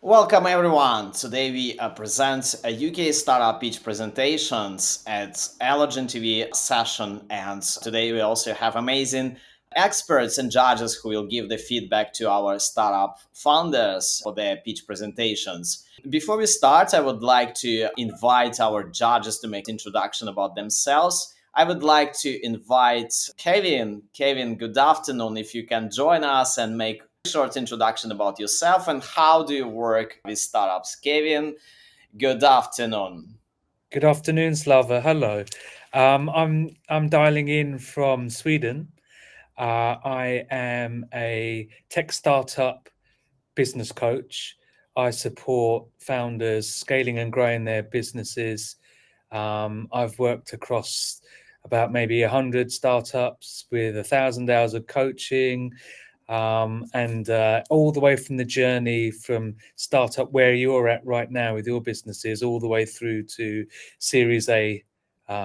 Welcome everyone. Today we present a UK startup pitch presentations at Eligent TV session, and today we also have amazing experts and judges who will give the feedback to our startup founders for their pitch presentations. Before we start, I would like to invite our judges to make introduction about themselves. I would like to invite Kevin. Kevin, good afternoon. If you can join us and make short introduction about yourself and how do you work with startups. Kevin, good afternoon. Good afternoon, Slava. Hello. I'm dialing in from Sweden. I am a tech startup business coach. I support founders scaling and growing their businesses. I've worked across about maybe 100 startups with 1,000 hours of coaching, and all the way from the journey from startup where you're at right now with your businesses, all the way through to Series A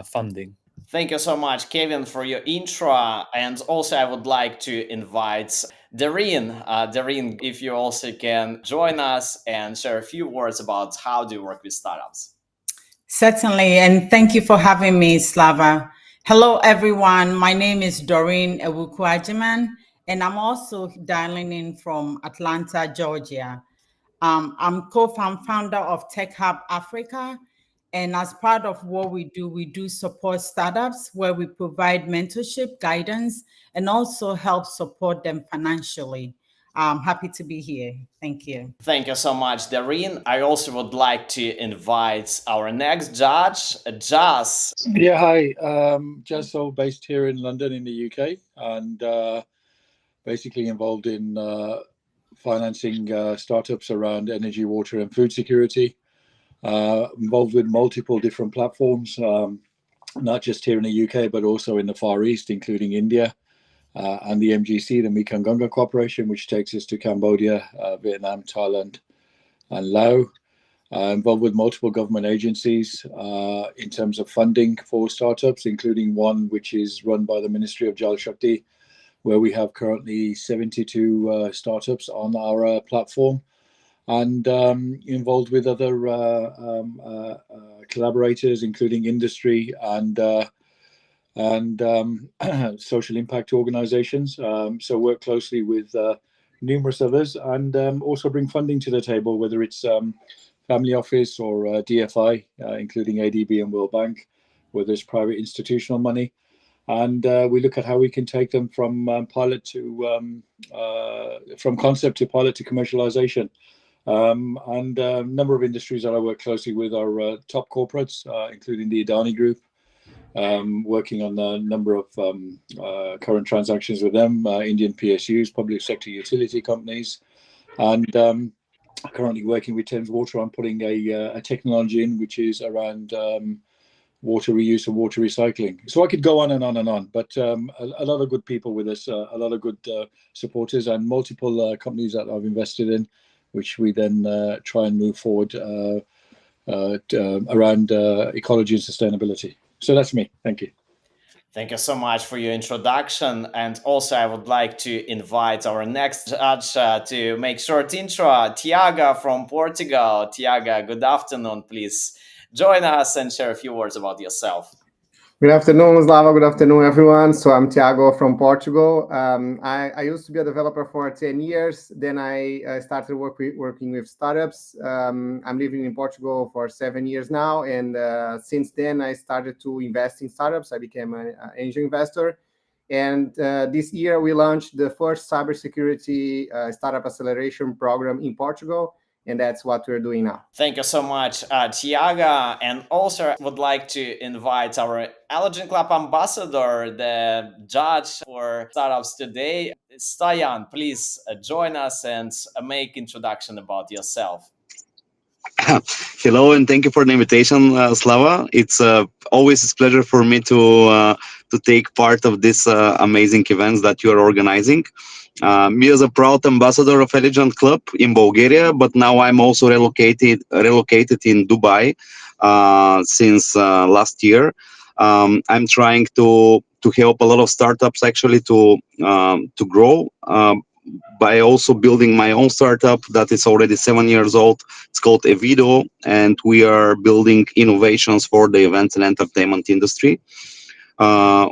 funding. Thank you so much, Kevin, for your intro. And also, I would like to invite Dareen. Dareen, if you also can join us and share a few words about how do you work with startups. Certainly, and thank you for having me, Slava. Hello, everyone. My name is Doreen Ewuku-Ajiman, and I'm also dialing in from Atlanta, Georgia. I'm co-founder of Tech Hub Africa, and as part of what we do support startups where we provide mentorship, guidance, and also help support them financially. I'm happy to be here. Thank you. Thank you so much, Dareen. I also would like to invite our next judge, Jas. Yeah, hi. Jasso, based here in London in the UK, and basically involved in financing startups around energy, water, and food security. Involved with multiple different platforms, not just here in the UK, but also in the Far East, including India and the MGC, the Mekong Gunga Corporation, which takes us to Cambodia, Vietnam, Thailand, and Laos. Involved with multiple government agencies in terms of funding for startups, including one which is run by the Ministry of Jal Shakti, where we have currently 72 startups on our platform, and involved with other collaborators, including industry and social impact organizations. So work closely with numerous others, and also bring funding to the table, whether it's family office or DFI, including ADB and World Bank, where there's private institutional money. And we look at how we can take them from from concept to pilot to commercialization. And a number of industries that I work closely with are top corporates, including the Adani Group, working on a number of current transactions with them, Indian PSUs, public sector utility companies, and currently working with Thames Water on putting a technology in which is around water reuse and water recycling. So I could go on and on and on, but a lot of good people with us, a lot of good supporters, and multiple companies that I've invested in, which we then try and move forward around ecology and sustainability. So that's me. Thank you. Thank you so much for your introduction. And also, I would like to invite our next judge to make short intro, Tiago from Portugal. Tiago, good afternoon. Please join us and share a few words about yourself. Good afternoon, Slava. Good afternoon, everyone. So I'm Tiago from Portugal. I used to be a developer for 10 years. Then I started working with startups. I'm living in Portugal for 7 years now. And since then, I started to invest in startups. I became an angel investor. And this year, we launched the first cybersecurity startup acceleration program in Portugal. And that's what we're doing now. Thank you so much, Tiago. And also, I would like to invite our Eligent Club ambassador, the judge for startups today, Stoyan. Please join us and make introduction about yourself. Hello, and thank you for the invitation, Slava. It's always a pleasure for me to take part of this amazing events that you are organizing. Me as a proud ambassador of Eligent Club in Bulgaria, but now I'm also relocated in Dubai since last year. I'm trying to help a lot of startups actually to grow. by also building my own startup that is already 7 years old. It's called Evido, and we are building innovations for the events and entertainment industry.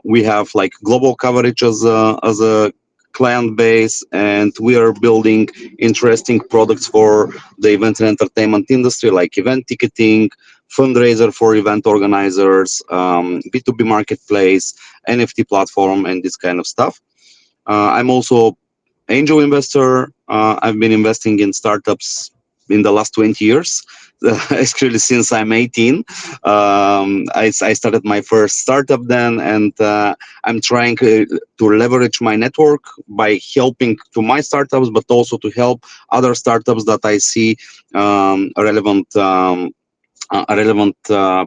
We have like global coverage as a client base, and we are building interesting products for the event and entertainment industry, like event ticketing, fundraiser for event organizers, B2B marketplace, NFT platform, and this kind of stuff. I'm also angel investor. I've been investing in startups in the last 20 years, actually since I'm 18. I started my first startup then, and I'm trying to leverage my network by helping to my startups, but also to help other startups that I see relevant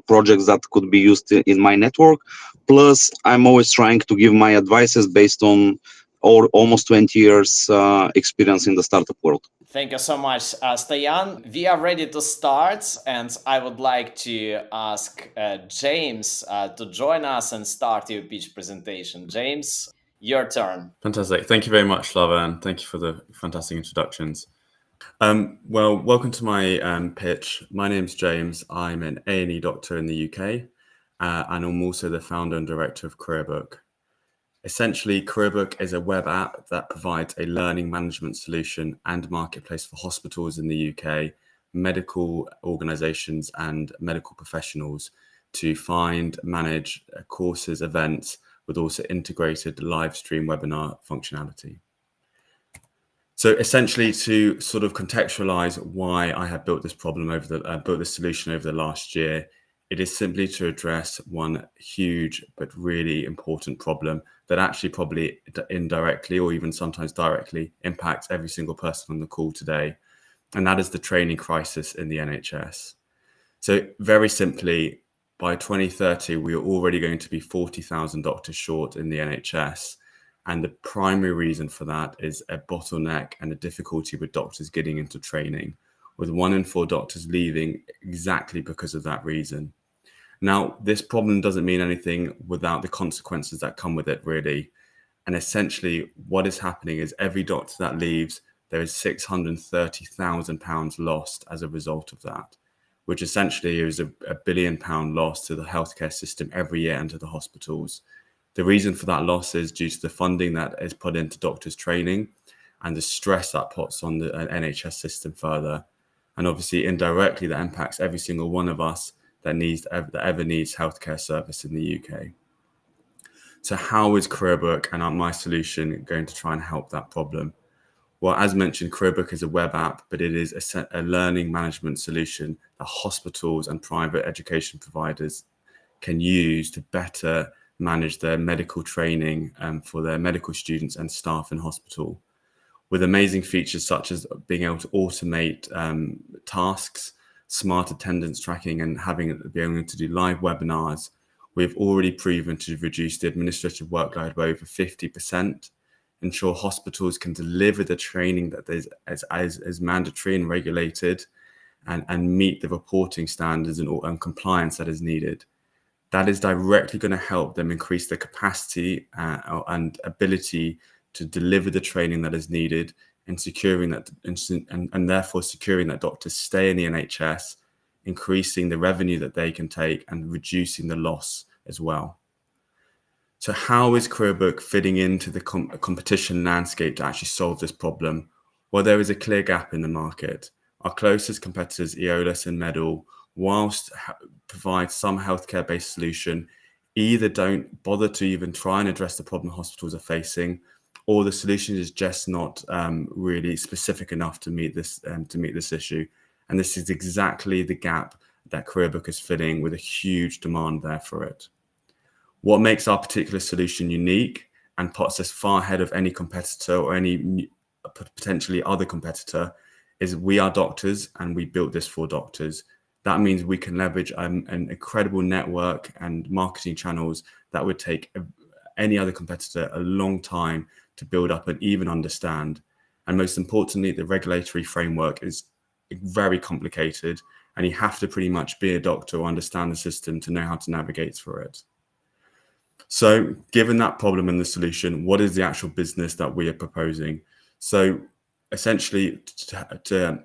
projects that could be used in my network. Plus, I'm always trying to give my advices based on almost 20 years experience in the startup world. Thank you so much, Stoyan. We are ready to start, and I would like to ask James to join us and start your pitch presentation. James, your turn. Fantastic. Thank you very much, Slava, and thank you for the fantastic introductions. Well, welcome to my pitch. My name's James. I'm an A&E doctor in the UK, and I'm also the founder and director of CareerBook. Essentially, CareerBook is a web app that provides a learning management solution and marketplace for hospitals in the UK, medical organisations and medical professionals to find, manage courses, events, with also integrated live stream webinar functionality. So essentially, to sort of contextualize why I have built this problem built this solution over the last year, it is simply to address one huge but really important problem that actually probably indirectly or even sometimes directly impacts every single person on the call today. And that is the training crisis in the NHS. So very simply, by 2030, we are already going to be 40,000 doctors short in the NHS. And the primary reason for that is a bottleneck and a difficulty with doctors getting into training, with 1 in 4 doctors leaving exactly because of that reason. Now, this problem doesn't mean anything without the consequences that come with it, really. And essentially, what is happening is every doctor that leaves, there is £630,000 lost as a result of that, which essentially is a £1 billion loss to the healthcare system every year and to the hospitals. The reason for that loss is due to the funding that is put into doctors' training and the stress that puts on the NHS system further. And obviously, indirectly, that impacts every single one of us that ever needs healthcare service in the UK. So how is CareerBook and my solution going to try and help that problem? Well, as mentioned, CareerBook is a web app, but it is a learning management solution that hospitals and private education providers can use to better manage their medical training for their medical students and staff in hospital, with amazing features such as being able to automate tasks, smart attendance tracking, and being able to do live webinars. We've already proven to reduce the administrative workload by over 50%, ensure hospitals can deliver the training that is mandatory and regulated, and meet the reporting standards and compliance that is needed. That is directly going to help them increase their capacity and ability to deliver the training that is needed, and securing that, and therefore securing that doctors stay in the NHS, increasing the revenue that they can take and reducing the loss as well. So how is CareerBook fitting into the competition landscape to actually solve this problem? Well, there is a clear gap in the market. Our closest competitors, Eolus and Medal, whilst provide some healthcare-based solution, either don't bother to even try and address the problem hospitals are facing, or the solution is just not really specific enough to meet this issue. And this is exactly the gap that CareerBook is filling, with a huge demand there for it. What makes our particular solution unique and puts us far ahead of any competitor or any potentially other competitor is we are doctors, and we built this for doctors. That means we can leverage an incredible network and marketing channels that would take any other competitor a long time to build up and even understand. And most importantly, the regulatory framework is very complicated, and you have to pretty much be a doctor or understand the system to know how to navigate through it. So given that problem and the solution, what is the actual business that we are proposing? So essentially, to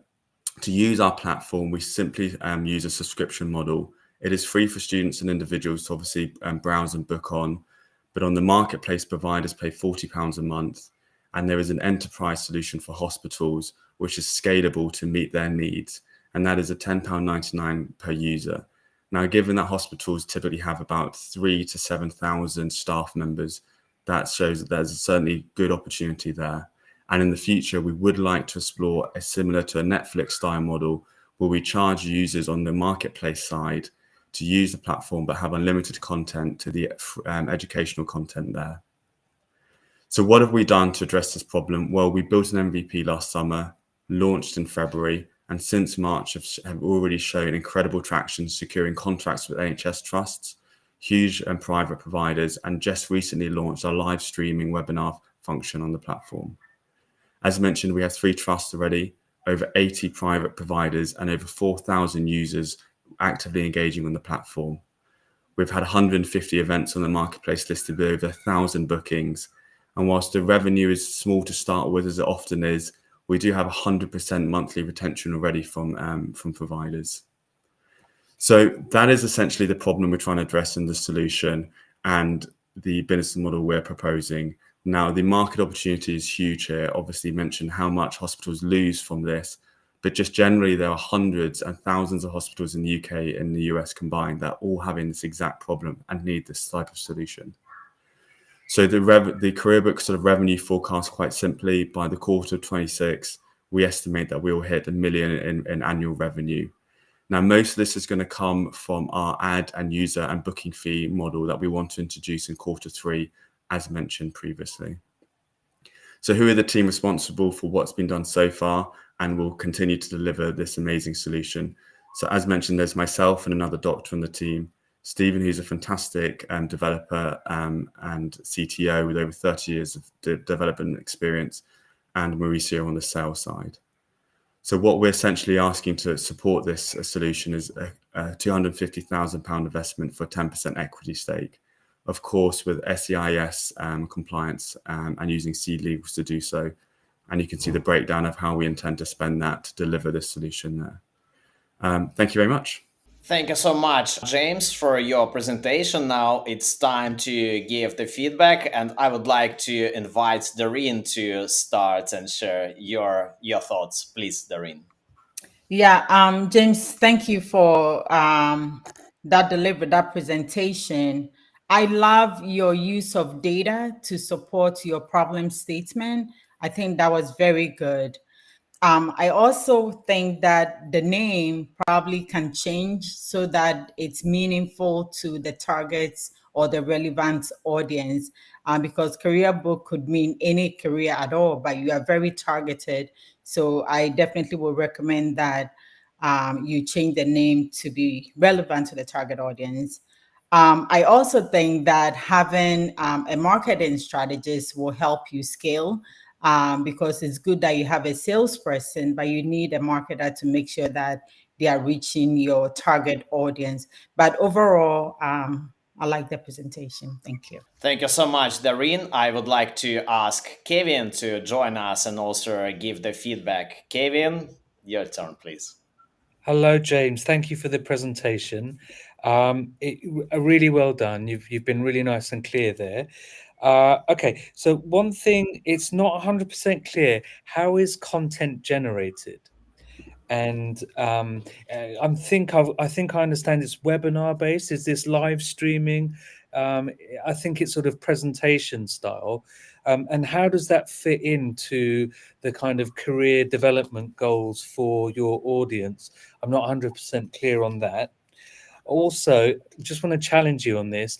use our platform, we simply use a subscription model. It is free for students and individuals to obviously browse and book on, but on the marketplace, providers pay £40 a month, and there is an enterprise solution for hospitals which is scalable to meet their needs, and that is a £10.99 per user. Now, given that hospitals typically have about 3,000 to 7,000 staff members, that shows that there's certainly good opportunity there. And in the future, we would like to explore a similar to a Netflix style model where we charge users on the marketplace side to use the platform, but have unlimited content to the educational content there. So what have we done to address this problem? Well, we built an MVP last summer, launched in February, and since March have already shown incredible traction, securing contracts with NHS trusts, huge and private providers, and just recently launched our live streaming webinar function on the platform. As mentioned, we have 3 trusts already, over 80 private providers, and over 4,000 users actively engaging on the platform. We've had 150 events on the marketplace listed with over 1,000 bookings. And whilst the revenue is small to start with, as it often is, we do have 100% monthly retention already from providers. So that is essentially the problem we're trying to address in the solution and the business model we're proposing. Now, the market opportunity is huge here. Obviously, mentioned how much hospitals lose from this, but just generally, there are hundreds and thousands of hospitals in the UK and the US combined that are all having this exact problem and need this type of solution. So the career book sort of revenue forecast, quite simply, by the quarter of 26, we estimate that we will hit $1 million in annual revenue. Now, most of this is going to come from our ad and user and booking fee model that we want to introduce in quarter 3, as mentioned previously. So who are the team responsible for what's been done so far and will continue to deliver this amazing solution? So as mentioned, there's myself and another doctor on the team, Stephen, who's a fantastic developer and CTO with over 30 years of development experience, and Mauricio on the sales side. So what we're essentially asking to support this solution is a £250,000 investment for a 10% equity stake, of course, with SEIS compliance and using seed legals to do so. And you can see the breakdown of how we intend to spend that to deliver this solution there. Thank you very much. Thank you so much, James, for your presentation. Now it's time to give the feedback, and I would like to invite Doreen to start and share your thoughts. Please, Doreen. Yeah, James, thank you for that presentation. I love your use of data to support your problem statement. I think that was very good. I also think that the name probably can change so that it's meaningful to the targets or the relevant audience, because career book could mean any career at all, but you are very targeted. So I definitely will recommend that you change the name to be relevant to the target audience. I also think that having a marketing strategist will help you scale, because it's good that you have a salesperson, but you need a marketer to make sure that they are reaching your target audience. But overall, I like the presentation. Thank you. Thank you so much, Doreen. I would like to ask Kevin to join us and also give the feedback. Kevin, your turn, please. Hello, James. Thank you for the presentation. Really well done. You've been really nice and clear there. Okay, so one thing, it's not 100% clear. How is content generated? And I think I understand it's webinar based. Is this live streaming? I think it's sort of presentation style. And how does that fit into the kind of career development goals for your audience? I'm not 100% clear on that. Also, just want to challenge you on this.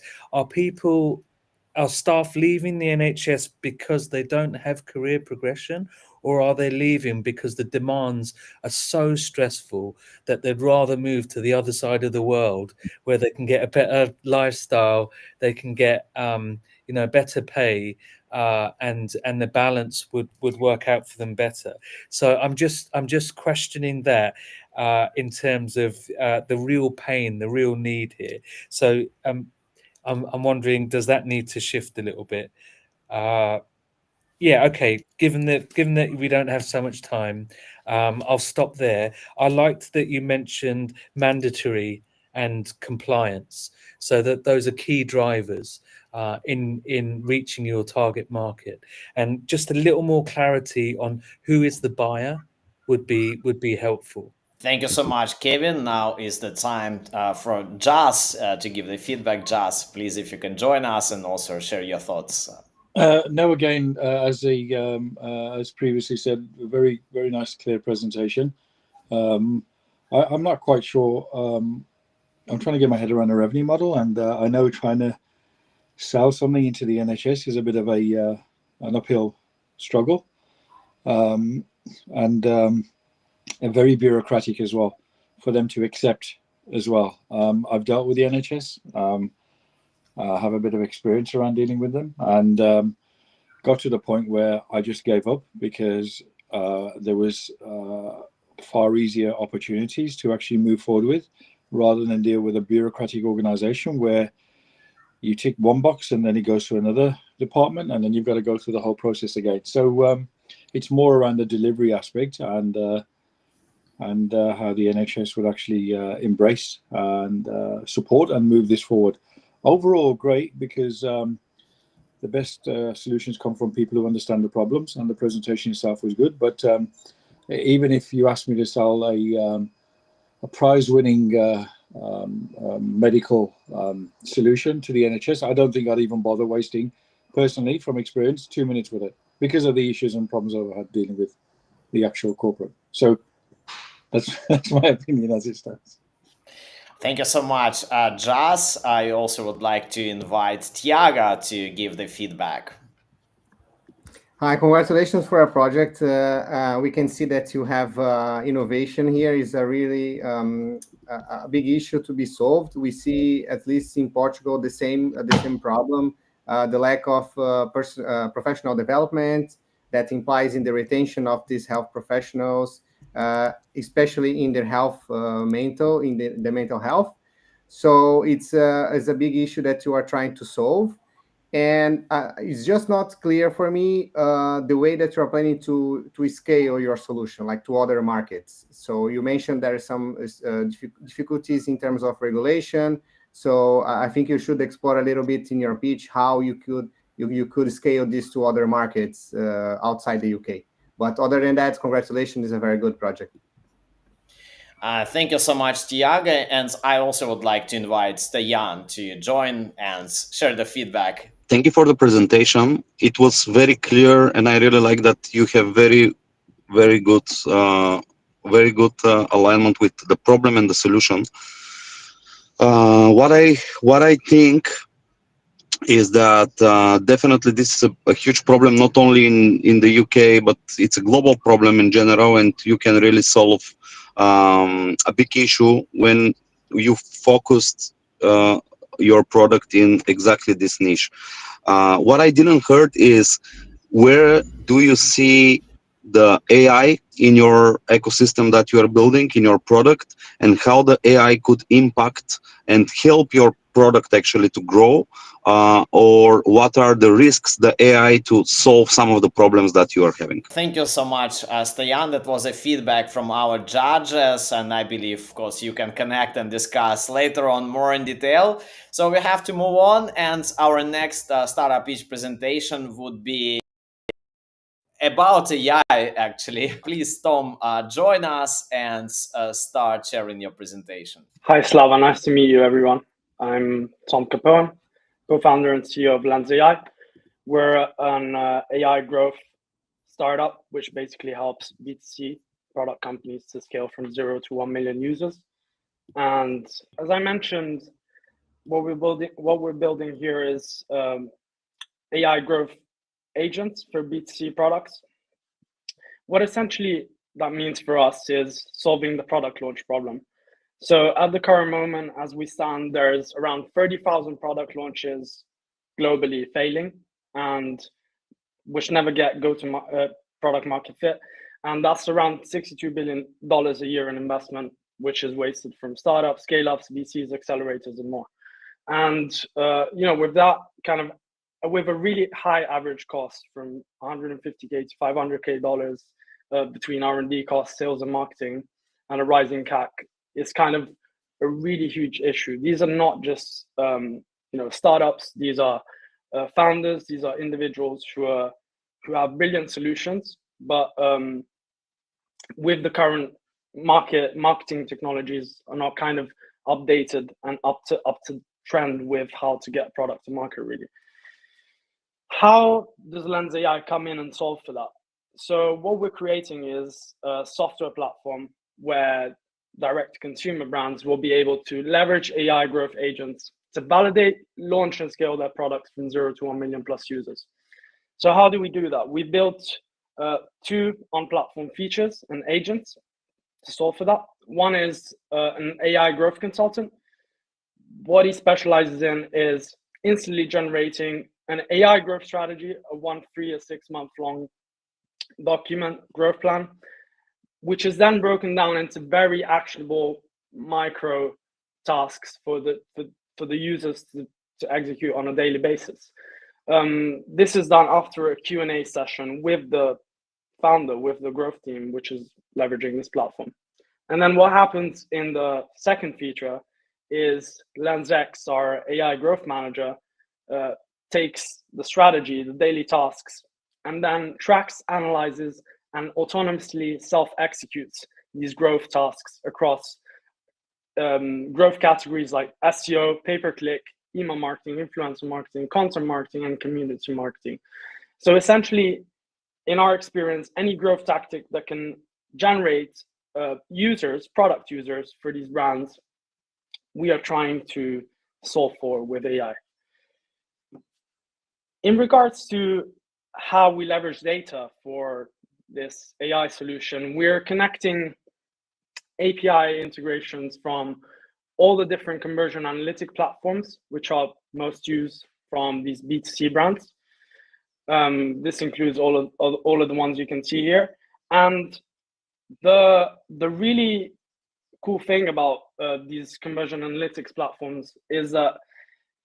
Are staff leaving the NHS because they don't have career progression, or are they leaving because the demands are so stressful that they'd rather move to the other side of the world where they can get a better lifestyle, they can get better pay, and the balance would work out for them better? So I'm just questioning that in terms of the real pain, the real need here. So I'm wondering, does that need to shift a little bit? Yeah, okay. Given that we don't have so much time, I'll stop there. I liked that you mentioned mandatory and compliance, so that those are key drivers in reaching your target market. And just a little more clarity on who is the buyer would be helpful. Thank you so much, Kevin. Now is the time for Jas to give the feedback. Jas, please, if you can join us and also share your thoughts. No, again, as previously said, a very, very nice, clear presentation. I'm not quite sure. I'm trying to get my head around a revenue model, and I know trying to sell something into the NHS is a bit of an uphill struggle, and very bureaucratic as well for them to accept as well. I've dealt with the NHS. I have a bit of experience around dealing with them, and got to the point where I just gave up because there was far easier opportunities to actually move forward with, rather than deal with a bureaucratic organization where you tick one box and then it goes to another department and then you've got to go through the whole process again. So it's more around the delivery aspect and how the NHS would actually embrace and support and move this forward. Overall, great, because the best solutions come from people who understand the problems, and the presentation itself was good. But even if you ask me to sell a prize-winning medical solution to the NHS, I don't think I'd even bother wasting, personally, from experience, 2 minutes with it because of the issues and problems I've had dealing with the actual corporate. So that's my opinion as it stands. Thank you so much, Jas. I also would like to invite Tiago to give the feedback. Hi, congratulations for a project. We can see that you have innovation here is a really a big issue to be solved. We see, at least in Portugal, the same problem, the lack of professional development that implies in the retention of these health professionals, especially in their health, in the mental health. So it's a big issue that you are trying to solve. And it's just not clear for me the way that you're planning to scale your solution, like to other markets. So you mentioned there are some difficulties in terms of regulation. So I think you should explore a little bit in your pitch how you could scale this to other markets outside the UK. But other than that, congratulations, it's a very good project. Thank you so much, Tiago. And I also would like to invite Stajan to join and share the feedback. Thank you for the presentation. It was very clear, and I really like that you have very, very good, alignment with the problem and the solution. What I think is that definitely this is a huge problem, not only in the UK, but it's a global problem in general, and you can really solve a big issue when you focused your product in exactly this niche. What I didn't heard is, where do you see the AI in your ecosystem that you are building in your product, and how the AI could impact and help your product actually to grow, or what are the risks the AI to solve some of the problems that you are having? Thank you so much, Stajan. That was a feedback from our judges, and I believe, of course, you can connect and discuss later on more in detail. So we have to move on, and our next startup pitch presentation would be about AI, actually. Please, Tom, join us and start sharing your presentation. Hi, Slava. Nice to meet you, everyone. I'm Tom Capone, co-founder and CEO of Lens AI. We're an AI growth startup, which basically helps B2C product companies to scale from 0 to 1 million users. And as I mentioned, what we're building here is AI growth agents for B2C products. What essentially that means for us is solving the product launch problem. So at the current moment, as we stand, there's around 30,000 product launches globally failing, and which never go to product market fit. And that's around $62 billion a year in investment, which is wasted from startups, scale-ups, VCs, accelerators, and more. And with that kind of with a really high average cost from $150K to $500K between R&D costs, sales and marketing, and a rising CAC is kind of a really huge issue. These are not just startups. These are founders. These are individuals who have brilliant solutions, but with the current marketing technologies are not kind of updated and up to trend with how to get product to market really. How does Lens AI come in and solve for that? So what we're creating is a software platform where direct consumer brands will be able to leverage AI growth agents to validate, launch, and scale their products from 0 to 1 million plus users. So how do we do that? We built 2 on-platform features and agents to solve for that. One is an AI growth consultant. What he specializes in is instantly generating an AI growth strategy, a 1, 3, or 6 month long document growth plan, which is then broken down into very actionable micro tasks for the users to execute on a daily basis. This is done after a Q&A session with the founder, with the growth team, which is leveraging this platform. And then what happens in the second feature is LensX, our AI growth manager, takes the strategy, the daily tasks, and then tracks, analyzes, and autonomously self-executes these growth tasks across growth categories like SEO, pay-per-click, email marketing, influencer marketing, content marketing, and community marketing. So essentially, in our experience, any growth tactic that can generate product users for these brands, we are trying to solve for with AI. In regards to how we leverage data for this AI solution, we're connecting API integrations from all the different conversion analytic platforms, which are most used from these B2C brands. This includes all of the ones you can see here. And the really cool thing about these conversion analytics platforms is that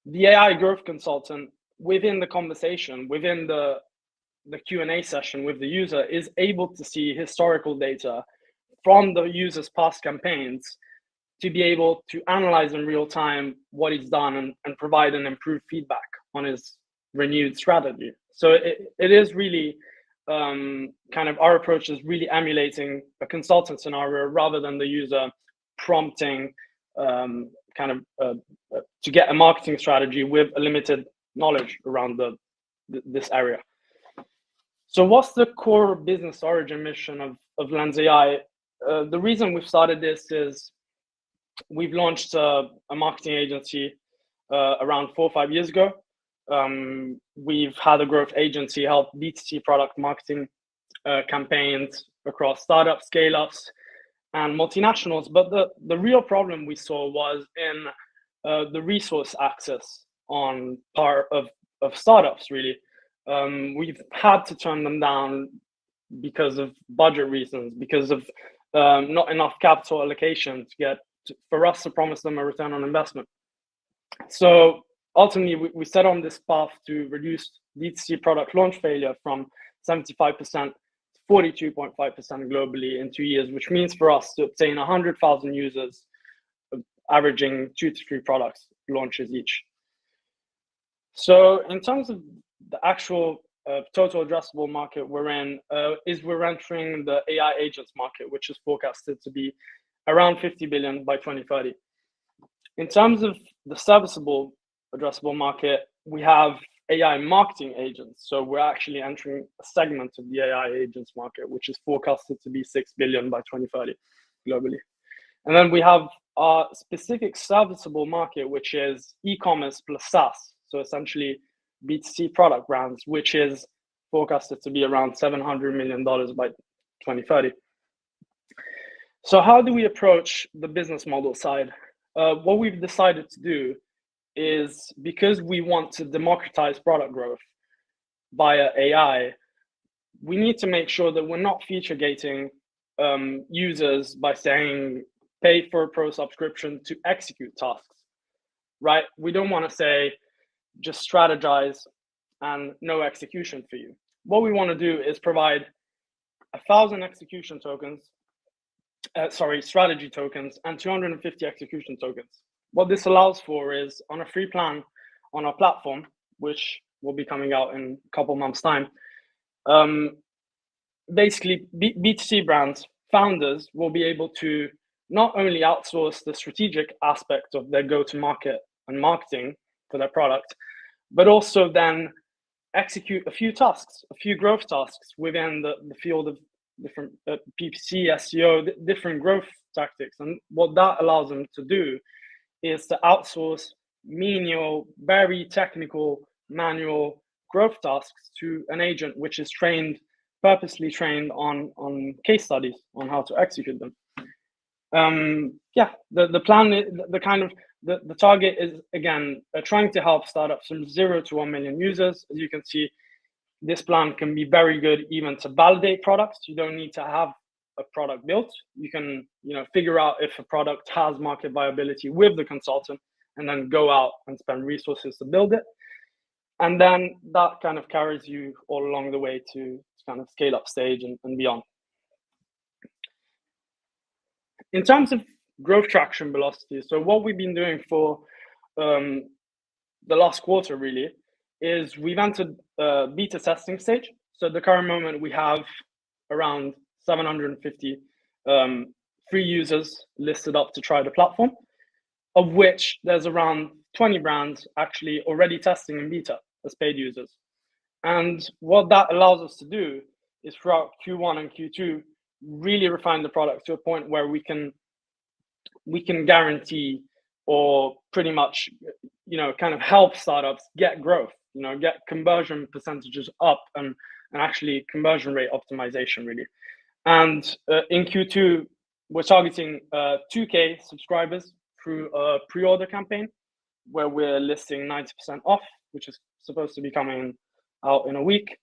the AI growth consultant within the conversation, within the Q&A session with the user, is able to see historical data from the user's past campaigns to be able to analyze in real time what he's done and provide an improved feedback on his renewed strategy. So it is really kind of, our approach is really emulating a consultant scenario rather than the user prompting to get a marketing strategy with a limited knowledge around this area. So what's the core business origin mission of Lens AI? The reason we've started this is we've launched a marketing agency around 4 or 5 years ago. We've had a growth agency help B2C product marketing campaigns across startups, scale-ups, and multinationals. But the real problem we saw was in the resource access on part of startups, really. We've had to turn them down because of budget reasons, because of not enough capital allocation for us to promise them a return on investment. So ultimately, we set on this path to reduce D2C product launch failure from 75% to 42.5% globally in 2 years, which means for us to obtain 100,000 users, averaging 2 to 3 products launches each. So in terms of the actual total addressable market we're in, we're entering the AI agents market, which is forecasted to be around 50 billion by 2030. In terms of the serviceable addressable market, we have AI marketing agents. So we're actually entering a segment of the AI agents market, which is forecasted to be 6 billion by 2030 globally. And then we have a specific serviceable market, which is e-commerce plus SaaS. So essentially B2C product brands, which is forecasted to be around $700 million by 2030. So how do we approach the business model side? What we've decided to do is, because we want to democratize product growth via AI, we need to make sure that we're not feature gating users by saying, pay for a pro subscription to execute tasks, right? We don't want to say, just strategize and no execution for you. What we want to do is provide 1,000 execution tokens, strategy tokens, and 250 execution tokens. What this allows for is on a free plan on our platform, which will be coming out in a couple months' time. Basically, B2C brands, founders will be able to not only outsource the strategic aspect of their go-to-market and marketing for their product, but also then execute a few tasks, a few growth tasks within the field of different PPC, SEO, different growth tactics. And what that allows them to do is to outsource menial, very technical, manual growth tasks to an agent, which is purposely trained on case studies on how to execute them. The plan, the target is, again, trying to help startups from 0 to 1 million users. As you can see, this plan can be very good even to validate products. You don't need to have a product built. You can, figure out if a product has market viability with the consultant, and then go out and spend resources to build it. And then that kind of carries you all along the way to kind of scale up stage and beyond. In terms of growth traction velocity, so what we've been doing for the last quarter really is we've entered beta testing stage. So at the current moment, we have around 750 free users listed up to try the platform, of which there's around 20 brands actually already testing in beta as paid users. And what that allows us to do is throughout Q1 and Q2, really refine the product to a point where we can guarantee, or pretty much, kind of help startups get growth, get conversion percentages up and actually conversion rate optimization really. And in Q2, we're targeting 2K subscribers through a pre-order campaign where we're listing 90% off, which is supposed to be coming out in a week.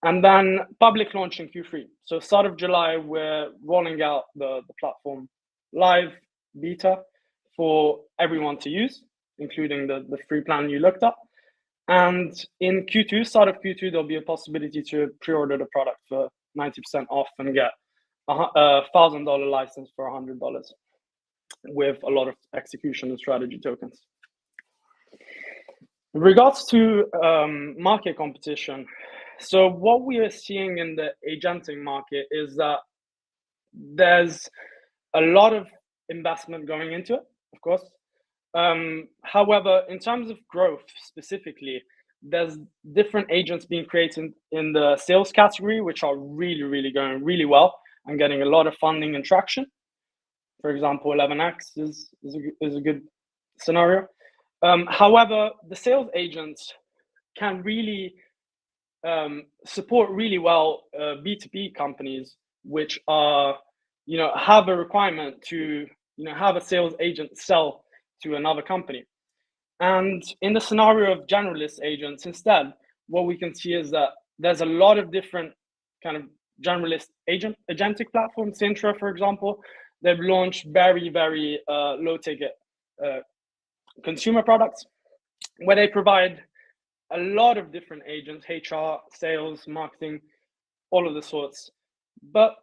And then public launch in Q3. So start of July, we're rolling out the platform live beta for everyone to use, including the free plan you looked up. And in Q2, start of Q2, there'll be a possibility to pre-order the product for 90% off and get a $1,000 license for $100 with a lot of execution and strategy tokens. In regards to market competition, so what we are seeing in the agentic market is that there's a lot of investment going into it, of course. However, in terms of growth specifically, there's different agents being created in the sales category, which are really, really going really well and getting a lot of funding and traction. For example, 11x is a good scenario. However, the sales agents can really support really well B2B companies, which are, have a requirement to, have a sales agent sell to another company. And in the scenario of generalist agents, instead, what we can see is that there's a lot of different kind of generalist agentic platforms. Sintra, for example, they've launched very, very low ticket consumer products where they provide a lot of different agents, HR, sales, marketing, all of the sorts. But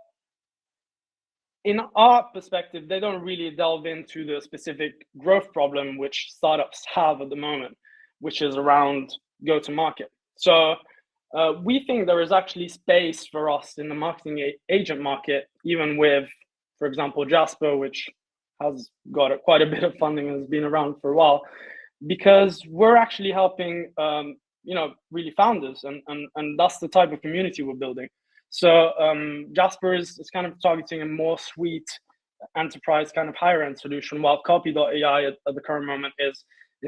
in our perspective, they don't really delve into the specific growth problem which startups have at the moment, which is around go-to-market. So we think there is actually space for us in the marketing agent market, even with, for example, Jasper, which has got quite a bit of funding and has been around for a while, because we're actually helping, really founders, and that's the type of community we're building. So Jasper is kind of targeting a more sweet enterprise kind of higher end solution, while Copy.ai at the current moment is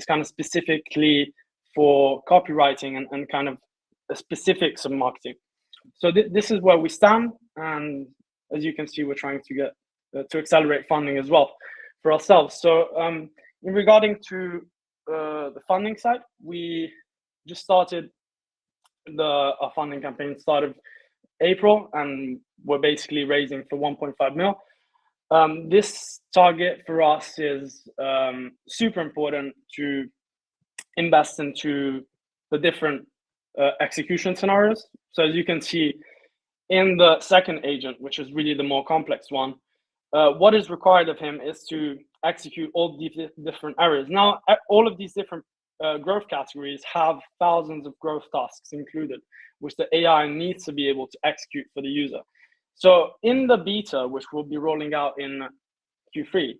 kind of specifically for copywriting and kind of the specifics of marketing. So this is where we stand, and as you can see, we're trying to get to accelerate funding as well for ourselves. So in regarding to the funding side, we just started our funding campaign start of April, and we're basically raising for 1.5 mil. This target for us is super important to invest into the different execution scenarios. So as you can see in the second agent, which is really the more complex one, what is required of him is to execute all these different areas. Now, all of these different growth categories have thousands of growth tasks included, which the AI needs to be able to execute for the user. So in the beta, which we'll be rolling out in Q3,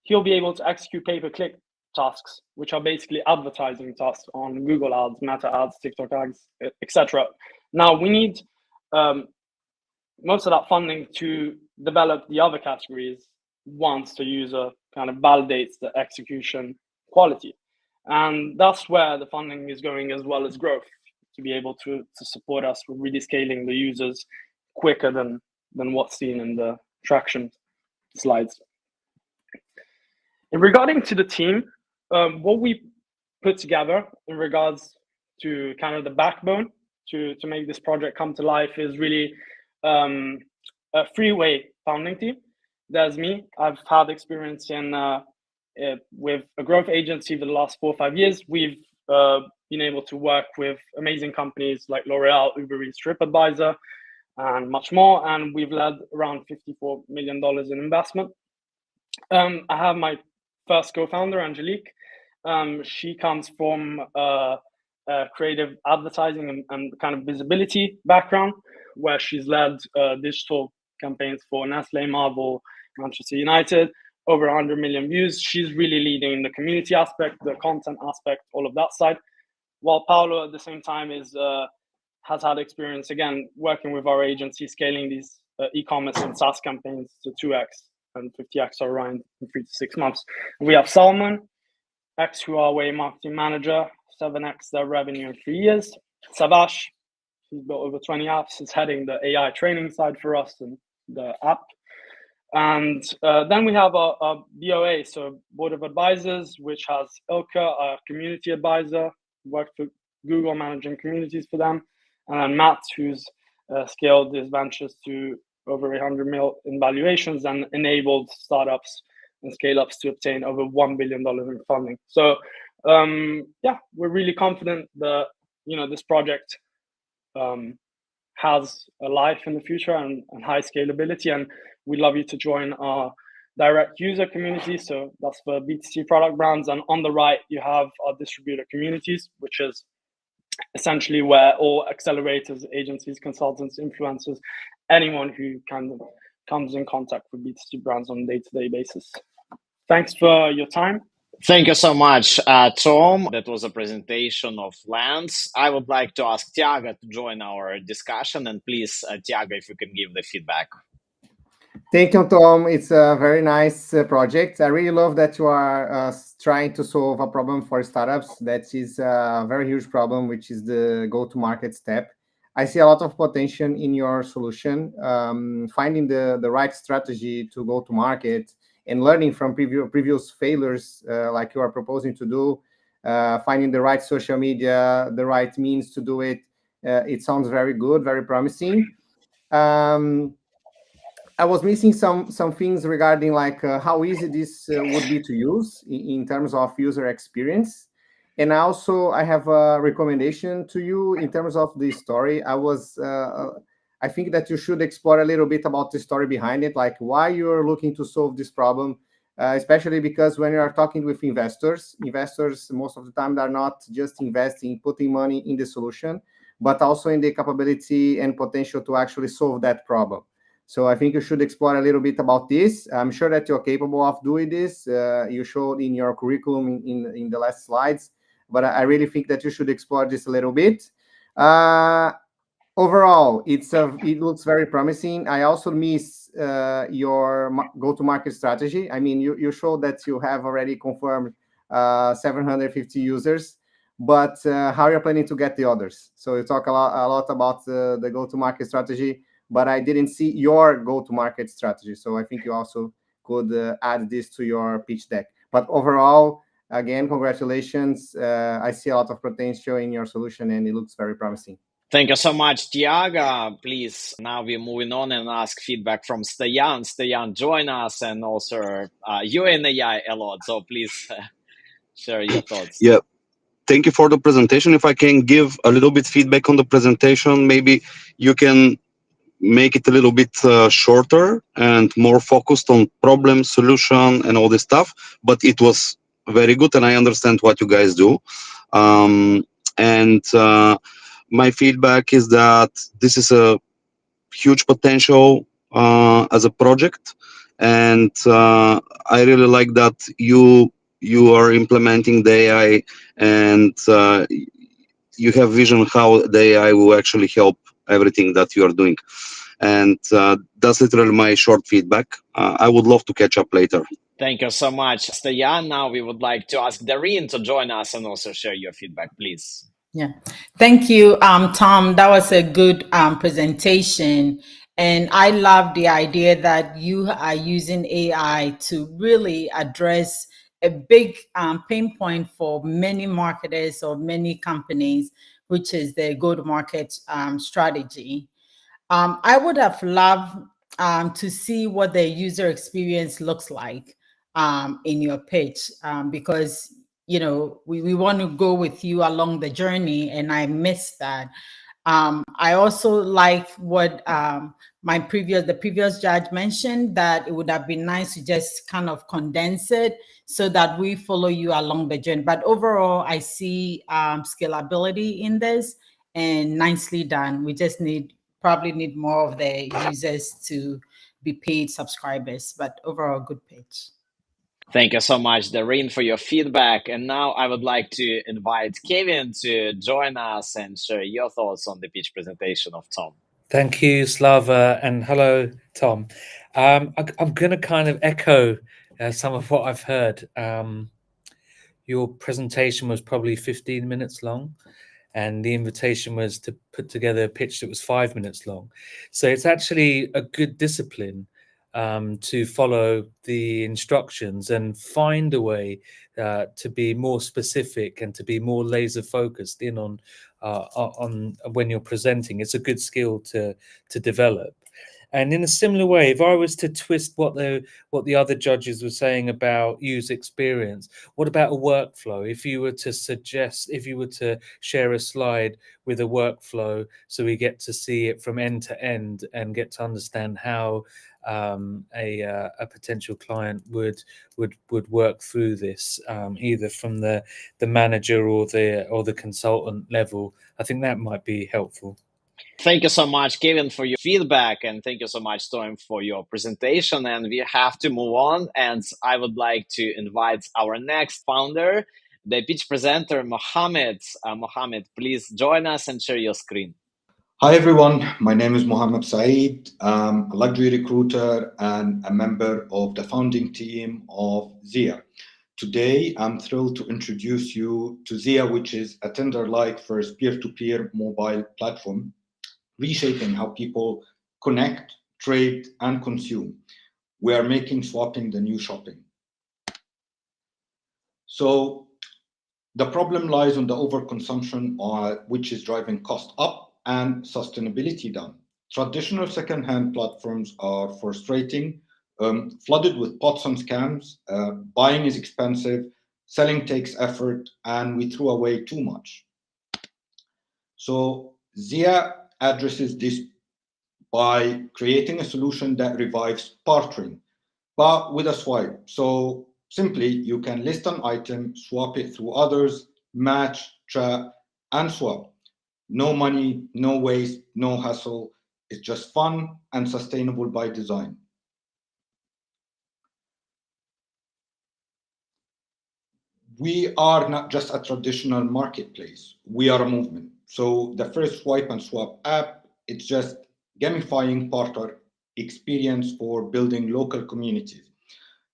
he'll be able to execute pay-per-click tasks, which are basically advertising tasks on Google Ads, Meta Ads, TikTok Ads, etc. Now, we need most of that funding to develop the other categories once the user kind of validates the execution quality. And that's where the funding is going, as well as growth, to be able to support us with really scaling the users quicker than what's seen in the traction slides. In regarding to the team, what we put together in regards to kind of the backbone to make this project come to life is really a three-way founding team. There's me. I've had experience in with a growth agency for the last 4 or 5 years. We've been able to work with amazing companies like L'Oreal, Uber Eats, TripAdvisor, and much more. And we've led around $54 million in investment. I have my first co-founder, Angelique. She comes from a creative advertising and kind of visibility background, where she's led digital campaigns for Nestle, Marvel, Manchester United, over 100 million views. She's really leading the community aspect, the content aspect, all of that side. While Paolo, at the same time, has had experience, again, working with our agency, scaling these e-commerce and SaaS campaigns to 2x and 50x around in 3 to 6 months. We have Salman, ex-Huawei marketing manager, 7x their revenue in 3 years. Savash, he's built over 20 apps, is heading the AI training side for us and the app. And then we have a BOA, so Board of Advisors, which has Ilka, a community advisor, worked for Google managing communities for them. And then Matt, who's scaled his ventures to over 800 mil in valuations and enabled startups and scale-ups to obtain over $1 billion in funding. So yeah, we're really confident that this project has a life in the future and high scalability, and we'd love you to join our direct user community. So that's for B2C product brands, and on the right you have our distributor communities, which is essentially where all accelerators, agencies, consultants, influencers, anyone who kind of comes in contact with B2C brands on a day-to-day basis. Thanks for your time. Thank you so much, Tom. That was a presentation of Lens. I would like to ask Tiago to join our discussion. And please, Tiago, if you can give the feedback. Thank you, Tom. It's a very nice project. I really love that you are trying to solve a problem for startups. That is a very huge problem, which is the go-to-market step. I see a lot of potential in your solution, finding the right strategy to go to market and learning from previous failures, like you are proposing to do, finding the right social media, the right means to do it. It sounds very good, very promising. I was missing some things regarding like how easy this would be to use in terms of user experience. And also I have a recommendation to you in terms of the story. I think that you should explore a little bit about the story behind it, like why you're looking to solve this problem, especially because when you are talking with investors most of the time they're not just investing, putting money in the solution, but also in the capability and potential to actually solve that problem. So I think you should explore a little bit about this. I'm sure that you're capable of doing this. You showed in your curriculum in the last slides, but I really think that you should explore this a little bit. Overall, it looks very promising. I also miss your go-to-market strategy. I mean, you showed that you have already confirmed 750 users, but how you're planning to get the others? So you talk a lot about the go-to-market strategy, but I didn't see your go-to-market strategy. So I think you also could add this to your pitch deck. But overall, again, congratulations. I see a lot of potential in your solution, and it looks very promising. Thank you so much, Tiago. Please, now we're moving on and ask feedback from Stoyan. Stoyan, join us, and also you're in AI a lot, so please share your thoughts. Yeah. thank you for the presentation. If I can give a little bit feedback on the presentation, maybe you can make it a little bit shorter and more focused on problem, solution, and all this stuff. But it was very good, and I understand what you guys do. And my feedback is that this is a huge potential as a project, and I really like that you are implementing the AI, and you have vision how the AI will actually help everything that you are doing. And that's literally my short feedback. I would love to catch up later. Thank you so much, Stoyan. Now we would like to ask Darine to join us and also share your feedback, please. Yeah, thank you, Tom. That was a good presentation. And I love the idea that you are using AI to really address a big pain point for many marketers or many companies, which is the go-to-market strategy. I would have loved to see what the user experience looks like in your pitch, because we want to go with you along the journey, and I missed that. I also like what the previous judge mentioned, that it would have been nice to just kind of condense it so that we follow you along the journey. But overall, I see scalability in this, and nicely done. We just probably need more of the users to be paid subscribers, but overall, good pitch. Thank you so much, Darine, for your feedback. And now I would like to invite Kevin to join us and share your thoughts on the pitch presentation of Tom. Thank you, Slava, and hello, Tom. I'm going to kind of echo some of what I've heard. Your presentation was probably 15 minutes long, and the invitation was to put together a pitch that was 5 minutes long. So it's actually a good discipline to follow the instructions and find a way to be more specific and to be more laser focused in on when you're presenting. It's a good skill to develop. And in a similar way, if I was to twist what the other judges were saying about user experience, what about a workflow? If you were to share a slide with a workflow, so we get to see it from end to end and get to understand how a potential client would work through this, either from the manager or the consultant level, I think that might be helpful. Thank you so much, Kevin, for your feedback, and thank you so much, Tom, for your presentation. And we have to move on, and I would like to invite our next founder, the pitch presenter, Mohammed. Mohammed, please join us and share your screen. Hi, everyone. My name is Mohammed Saeed. I'm a luxury recruiter and a member of the founding team of Zia. Today, I'm thrilled to introduce you to Zia, which is a Tinder-like first peer-to-peer mobile platform, reshaping how people connect, trade, and consume. We are making swapping the new shopping. So the problem lies on the overconsumption, which is driving cost up and sustainability down. Traditional second-hand platforms are frustrating, flooded with bots and scams. Buying is expensive, selling takes effort, and we throw away too much. So Zia addresses this by creating a solution that revives bartering, but with a swipe. So simply, you can list an item, swap it through others, match, chat, and swap. No money, no waste, no hassle. It's just fun and sustainable by design. We are not just a traditional marketplace. We are a movement. So the first swipe and swap app, it's just gamifying partner experience for building local communities.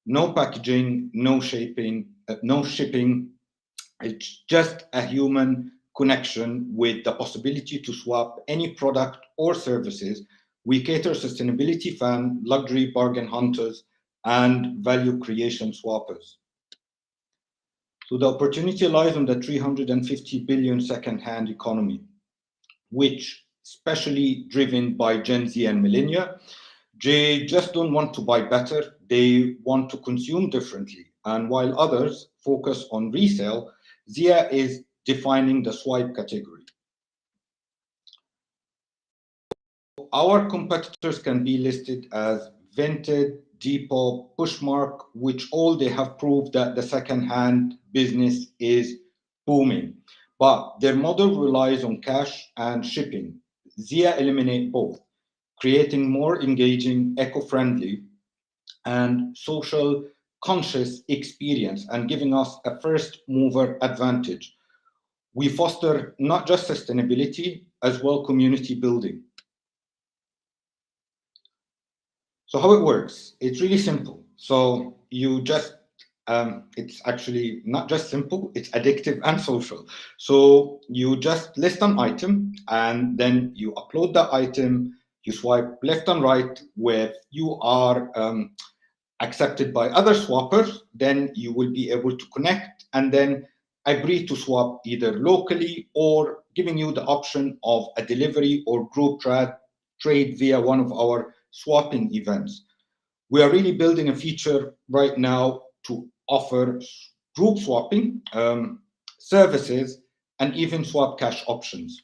No packaging, no shipping. It's just a human connection with the possibility to swap any product or services. We cater sustainability fan, luxury bargain hunters, and value creation swappers. So the opportunity lies on the 350 billion second-hand economy, which especially driven by Gen Z and millennia. They just don't want to buy better, they want to consume differently. And while others focus on resale, Zia is defining the swipe category. Our competitors can be listed as Vinted, Depop, Pushmark, which all they have proved that the second-hand business is booming. But their model relies on cash and shipping. Zia eliminate both, creating more engaging, eco-friendly, and social conscious experience and giving us a first mover advantage. We foster not just sustainability, as well community building. So how it works, it's really simple. So you just, it's actually not just simple, it's addictive and social. So you just list an item and then you upload the item, you swipe left and right where you are accepted by other swappers, then you will be able to connect and then agree to swap either locally or giving you the option of a delivery or group trade via one of our swapping events. We are really building a feature right now to offer group swapping services and even swap cash options.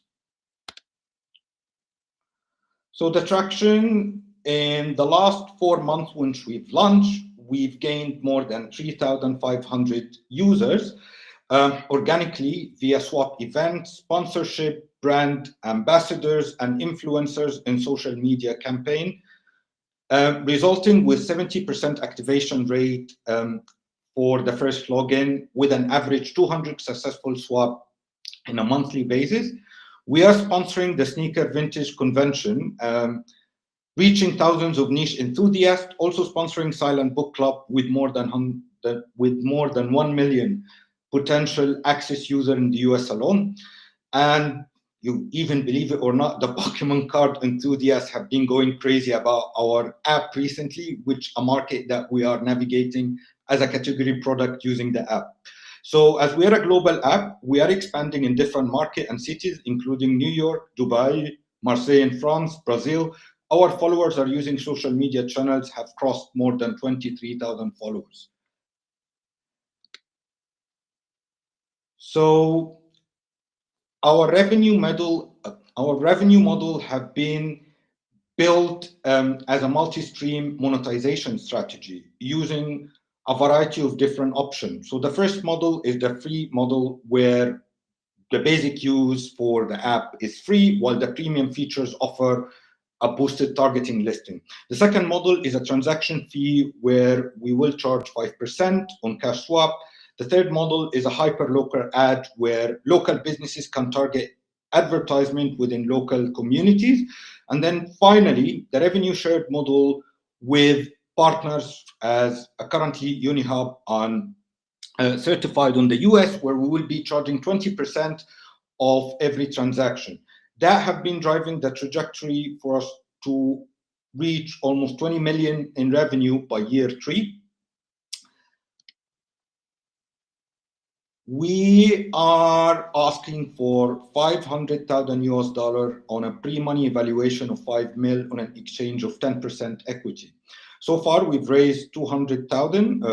So the traction in the last 4 months once we've launched, we've gained more than 3,500 users organically via swap events, sponsorship, brand ambassadors, and influencers in social media campaign, resulting with 70% activation rate for the first login with an average 200 successful swap in a monthly basis. We are sponsoring the Sneaker Vintage Convention, reaching thousands of niche enthusiasts, also sponsoring Silent Book Club with more than 1 million potential access user in the US alone. And you even believe it or not, the Pokemon card enthusiasts have been going crazy about our app recently, which a market that we are navigating as a category product using the app. So as we are a global app, we are expanding in different markets and cities, including New York, Dubai, Marseille in France, Brazil. Our followers are using social media channels have crossed more than 23,000 followers. So our revenue model have been built as a multi-stream monetization strategy using a variety of different options. So the first model is the free model where the basic use for the app is free, while the premium features offer a boosted targeting listing. The second model is a transaction fee where we will charge 5% on cash swap. The third model is a hyper-local ad where local businesses can target advertisement within local communities. And then finally, the revenue shared model with partners as currently UniHub on certified on the US, where we will be charging 20% of every transaction. That have been driving the trajectory for us to reach almost 20 million in revenue by year 3. We are asking for $500,000 on a pre-money evaluation of 5 mil on an exchange of 10% equity. So far, we've raised 200,000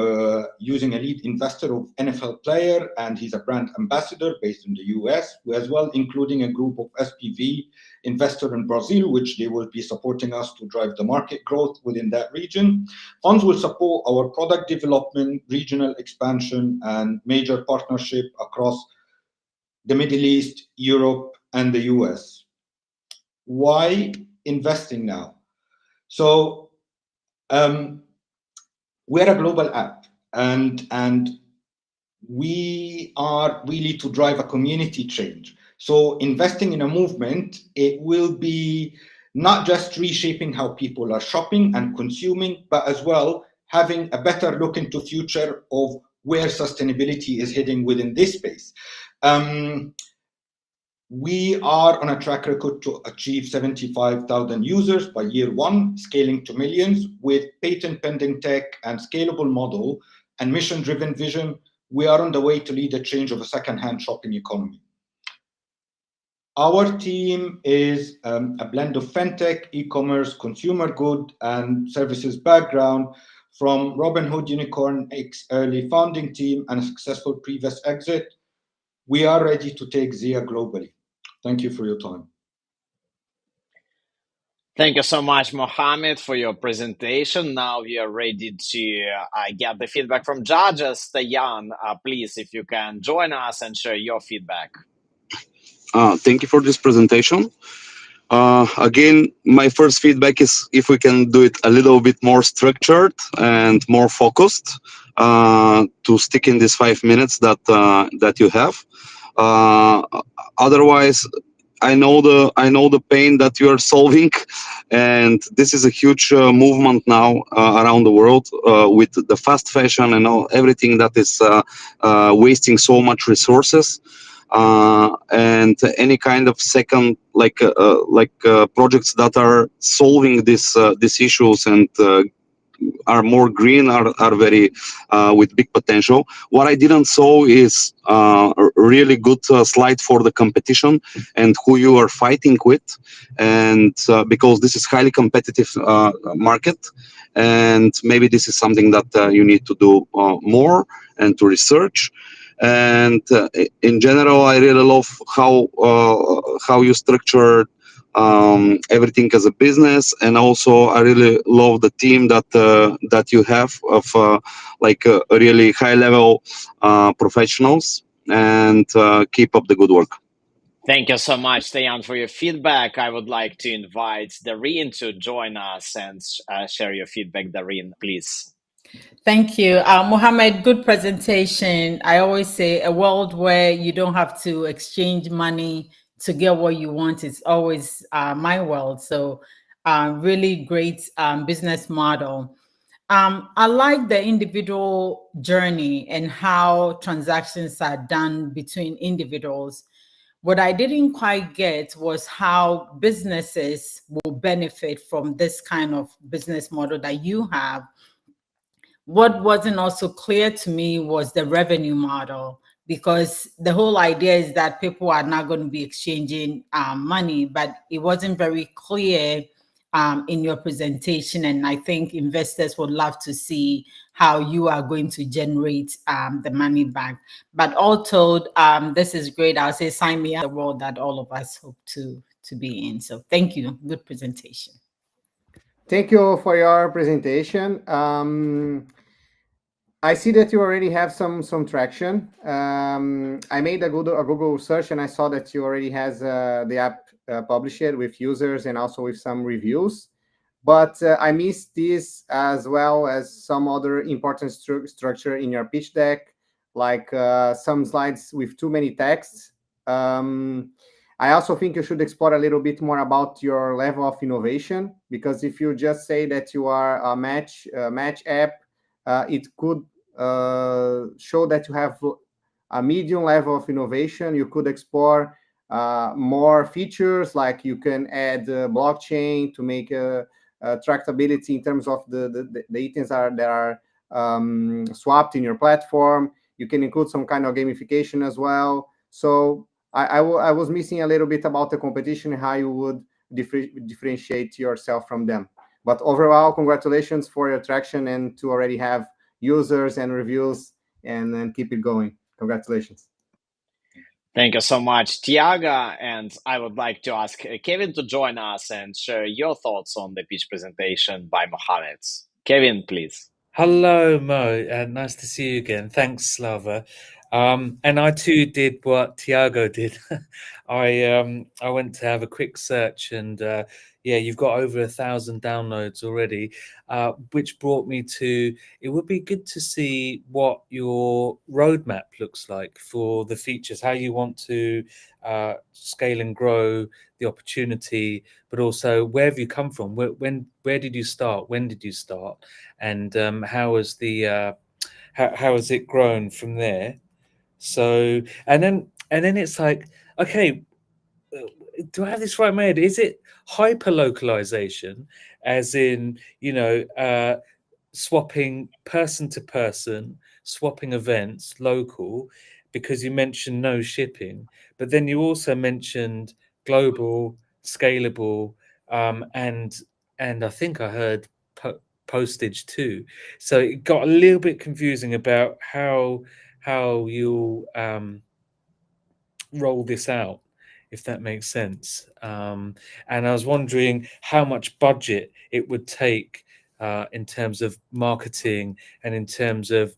using a lead investor of NFL player, and he's a brand ambassador based in the US, as well, including a group of SPV investor in Brazil, which they will be supporting us to drive the market growth within that region. Funds will support our product development, regional expansion, and major partnership across the Middle East, Europe, and the US. Why investing now? So we're a global app, and we are really to drive a community change. So investing in a movement, it will be not just reshaping how people are shopping and consuming, but as well having a better look into future of where sustainability is heading within this space. We are on a track record to achieve 75,000 users by year 1, scaling to millions with patent pending tech and scalable model and mission-driven vision. We are on the way to lead the change of a second-hand shopping economy. Our team is a blend of fintech, e-commerce, consumer good, and services background from Robinhood Unicorn X early founding team and a successful previous exit. we are ready to take Zia globally. Thank you for your time. Thank you so much, Mohammed, for your presentation. Now we are ready to get the feedback from judges. Tayan, please, if you can join us and share your feedback. Thank you for this presentation. Again, my first feedback is if we can do it a little bit more structured and more focused to stick in these 5 minutes that you have. Uh, Otherwise, I know the pain that you are solving, and this is a huge movement now around the world with the fast fashion and everything that is wasting so much resources. And any kind of second projects that are solving these issues and are more green are very with big potential. What I didn't saw is a really good slide for the competition and who you are fighting with, and because this is highly competitive market, and maybe this is something that you need to do more and to research. And in general, I really love how you structured everything as a business, and also I really love the team that you have of really high level professionals, and keep up the good work. Thank you so much, Tayan, for your feedback. I would like to invite Dareen to join us and share your feedback. Dareen, please. Thank you. Mohammed, good presentation. I always say a world where you don't have to exchange money to get what you want is always my world. So really great business model. I like the individual journey and how transactions are done between individuals. What I didn't quite get was how businesses will benefit from this kind of business model that you have. What wasn't also clear to me was the revenue model, because the whole idea is that people are not going to be exchanging money, but it wasn't very clear in your presentation. And I think investors would love to see how you are going to generate the money back. But all told, this is great. I'll say sign me up the world that all of us hope to be in. So thank you. Good presentation. Thank you for your presentation. I see that you already have some traction. I made a Google search and I saw that you already has the app published with users and also with some reviews. But I missed this, as well as some other important structure in your pitch deck, like some slides with too many texts. I also think you should explore a little bit more about your level of innovation, because if you just say that you are a match app, it could show that you have a medium level of innovation. You could explore more features, like you can add blockchain to make tractability in terms of the items that are swapped in your platform. You can include some kind of gamification as well. So I was missing a little bit about the competition and how you would differentiate yourself from them. But overall, congratulations for your traction and to already have users and reviews, and then keep it going. Congratulations. Thank you so much, Tiago. And I would like to ask Kevin to join us and share your thoughts on the pitch presentation by Mohammed. Kevin, please. Hello, Mo, and nice to see you again. Thanks, Slava. And I too did what Tiago did. I went to have a quick search, and yeah, you've got over 1,000 downloads already, which brought me to, it would be good to see what your roadmap looks like for the features, how you want to scale and grow the opportunity, but also where have you come from? Where did you start? When did you start? And how has the how has it grown from there? So and then it's like, okay, do I have this right in my head? Is it hyper localization, as in, you know, swapping person to person, swapping events local, because you mentioned no shipping, but then you also mentioned global, scalable, and I think I heard postage too. So it got a little bit confusing about how you roll this out, if that makes sense. And I was wondering how much budget it would take in terms of marketing and in terms of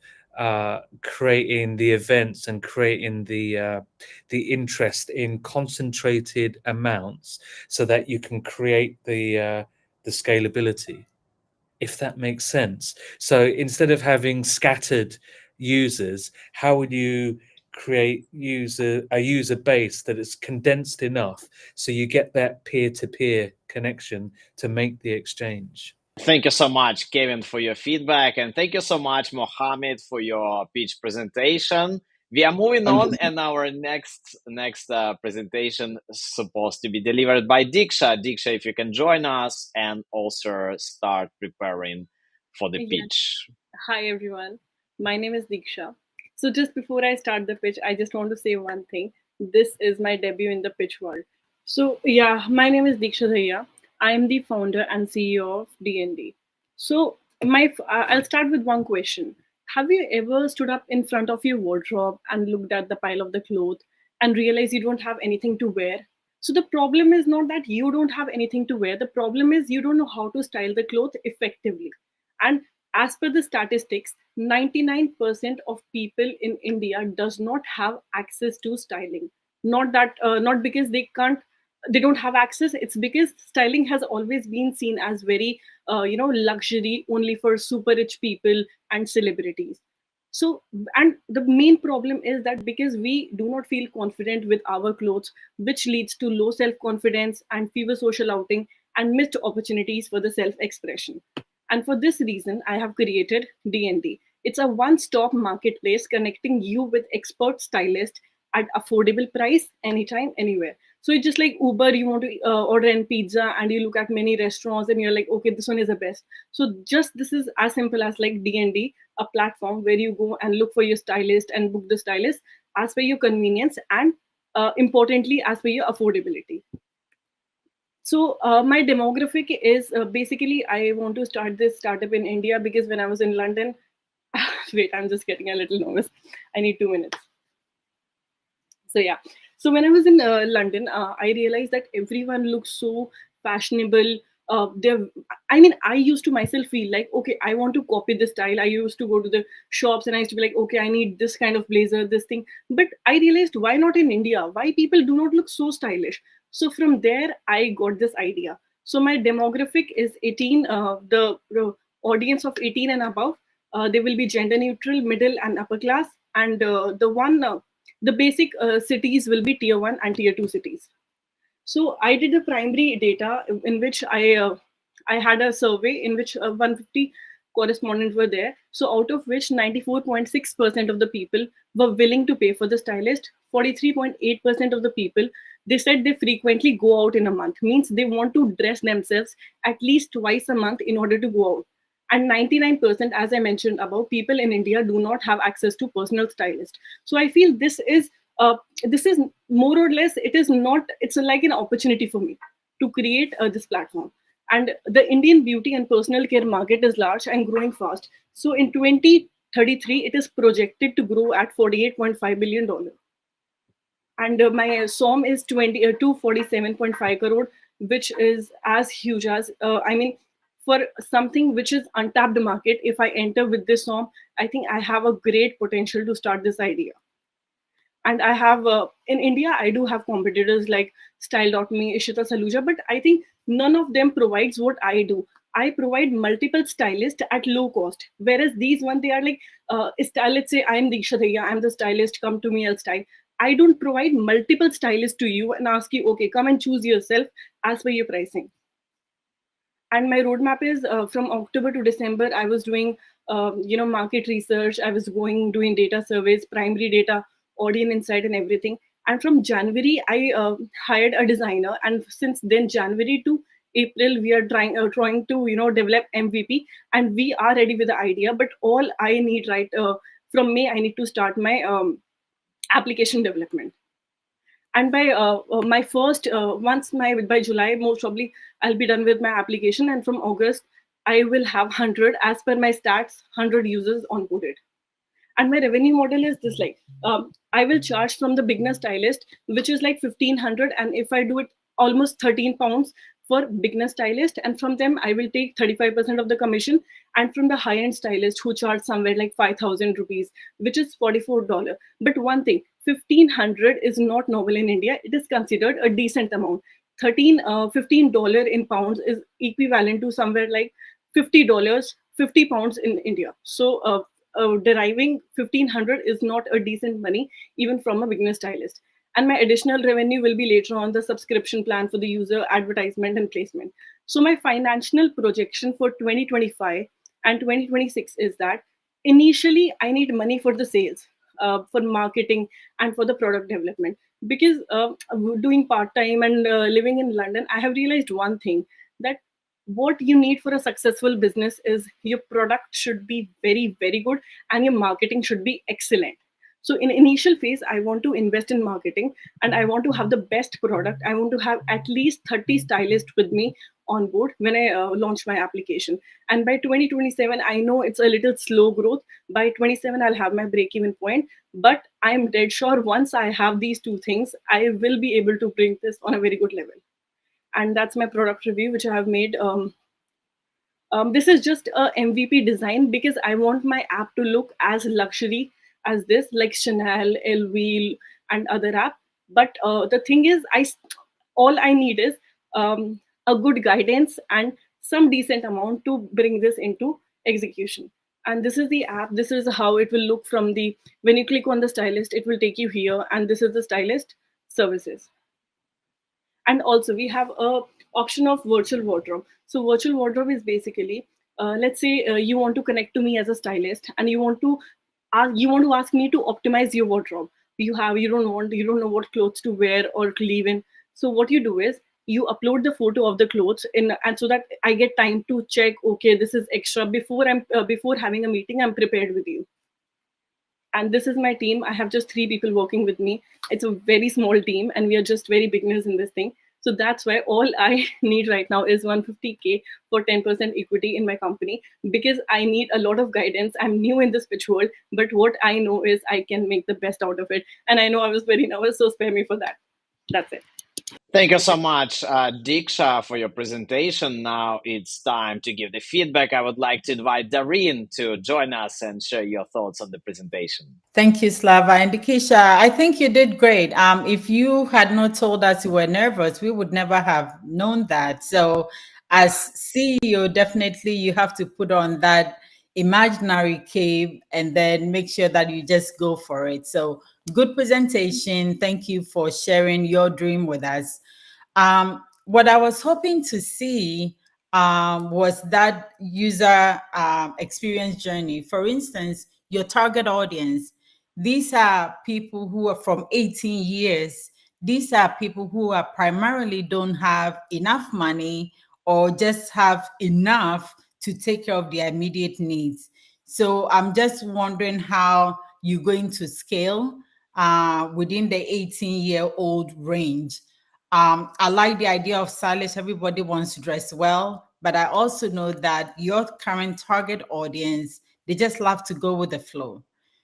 creating the events and creating the interest in concentrated amounts, so that you can create the scalability, if that makes sense. So instead of having scattered users, how would you create a user base that is condensed enough so you get that peer-to-peer connection to make the exchange? Thank you so much, Kevin, for your feedback. And thank you so much, Mohammed, for your pitch presentation. We are moving on, and our next presentation is supposed to be delivered by Diksha. Diksha, if you can join us and also start preparing for the pitch. Hi, everyone. My name is Diksha. So just before I start the pitch, I just want to say one thing. This is my debut in the pitch world. So yeah, my name is Diksha Dhaya. I am the founder and CEO of DND. So I'll start with one question. Have you ever stood up in front of your wardrobe and looked at the pile of the clothes and realized you don't have anything to wear? So the problem is not that you don't have anything to wear. The problem is you don't know how to style the clothes effectively. And as per the statistics, 99% of people in India does not have access to styling. Not because they don't have access. It's because styling has always been seen as very luxury only for super rich people and celebrities. So, and the main problem is that because we do not feel confident with our clothes, which leads to low self confidence and fewer social outing and missed opportunities for the self expression. And for this reason, I have created DND. It's a one-stop marketplace connecting you with expert stylists at affordable price, anytime, anywhere. So it's just like Uber, you want to order in pizza and you look at many restaurants and you're like, okay, this one is the best. So just this is as simple as like DND, a platform where you go and look for your stylist and book the stylist as per your convenience and importantly, as per your affordability. So my demographic is basically I want to start this startup in India because when I was in London, wait, I'm just getting a little nervous. I need 2 minutes. So yeah, so when I was in London, I realized that everyone looks so fashionable. I used to myself feel like, okay, I want to copy this style. I used to go to the shops and I used to be like, okay, I need this kind of blazer, this thing. But I realized, why not in India? Why people do not look so stylish? So from there, I got this idea. So my demographic is 18, the audience of 18 and above. They will be gender neutral, middle and upper class. And the basic cities will be tier 1 and tier 2 cities. So I did the primary data in which I had a survey in which 150 correspondents were there. So out of which 94.6% of the people were willing to pay for the stylist. 43.8% of the people, they said they frequently go out in a month. Means they want to dress themselves at least twice a month in order to go out. And 99%, as I mentioned above, people in India do not have access to personal stylist. So I feel this is more or less, it's like an opportunity for me to create this platform. And the Indian beauty and personal care market is large and growing fast. So in 2033, it is projected to grow at $48.5 billion. And my SOM is 247.5 crore, which is as huge as, for something which is untapped market. If I enter with this SOM, I think I have a great potential to start this idea. And I have, in India, I do have competitors like Style.me, Ishita Saluja, but I think none of them provides what I do. I provide multiple stylists at low cost. Whereas these one, they are like, let's say I'm Diksha Dhaya, I'm the stylist, come to me, I'll style. I don't provide multiple stylists to you and ask you, okay, come and choose yourself as per your pricing. And my roadmap is from October to December, I was doing, market research. I was doing data surveys, primary data, audience insight and everything. And from January, I hired a designer. And since then, January to April, we are trying to, develop MVP, and we are ready with the idea. But all I need from May, I need to start my application development. And by by July, most probably I'll be done with my application. And from August, I will have 100, as per my stats, 100 users onboarded. And my revenue model is this, like, I will charge from the beginner stylist, which is like 1500, and if I do it almost 13 pounds for beginner stylist, and from them I will take 35% of the commission, and from the high end stylist who charge somewhere like 5000 rupees, which is $44. But one thing, 1500 is not normal in India. It is considered a decent amount. $15 in pounds is equivalent to somewhere like $50, 50 pounds in India. So deriving 1500 is not a decent money even from a beginner stylist. And my additional revenue will be later on the subscription plan for the user, advertisement and placement. So my financial projection for 2025 and 2026 is that initially I need money for the sales, for marketing and for the product development, because doing part-time and living in London, I have realized one thing, that what you need for a successful business is your product should be very, very good and your marketing should be excellent. So in initial phase, I want to invest in marketing and I want to have the best product. I want to have at least 30 stylists with me on board when I launch my application. And by 2027, I know it's a little slow growth. By 27, I'll have my break even point. But I'm dead sure once I have these two things, I will be able to bring this on a very good level. And that's my product review, which I have made. This is just a MVP design because I want my app to look as luxury as this, like Chanel, LV, and other app. But the thing is, all I need is a good guidance and some decent amount to bring this into execution. And this is the app. This is how it will look from the, when you click on the stylist, it will take you here, and this is the stylist services. And also we have a option of virtual wardrobe. So virtual wardrobe is basically, let's say you want to connect to me as a stylist and you want to ask me to optimize your wardrobe. You don't know what clothes to wear or to leave in. So what you do is you upload the photo of the clothes in, and so that I get time to check, okay, this is extra, before having a meeting I'm prepared with you. And this is my team. I have just 3 people working with me. It's a very small team and we are just very beginners in this thing. So that's why all I need right now is 150K for 10% equity in my company, because I need a lot of guidance. I'm new in this pitch world, but what I know is I can make the best out of it. And I know I was very nervous, so spare me for that. That's it. Thank you so much, Diksha, for your presentation. Now it's time to give the feedback. I would like to invite Dareen to join us and share your thoughts on the presentation. Thank you, Slava. And Dikisha, I think you did great. If you had not told us you were nervous, we would never have known that. So as CEO, definitely you have to put on that imaginary cape and then make sure that you just go for it. So good presentation. Thank you for sharing your dream with us. What I was hoping to see was that user experience journey. For instance, your target audience. These are people who are from 18 years. These are people who are primarily don't have enough money or just have enough to take care of their immediate needs. So I'm just wondering how you're going to scale within the 18-year-old range. I like the idea of stylish. Everybody wants to dress well, but I also know that your current target audience, they just love to go with the flow.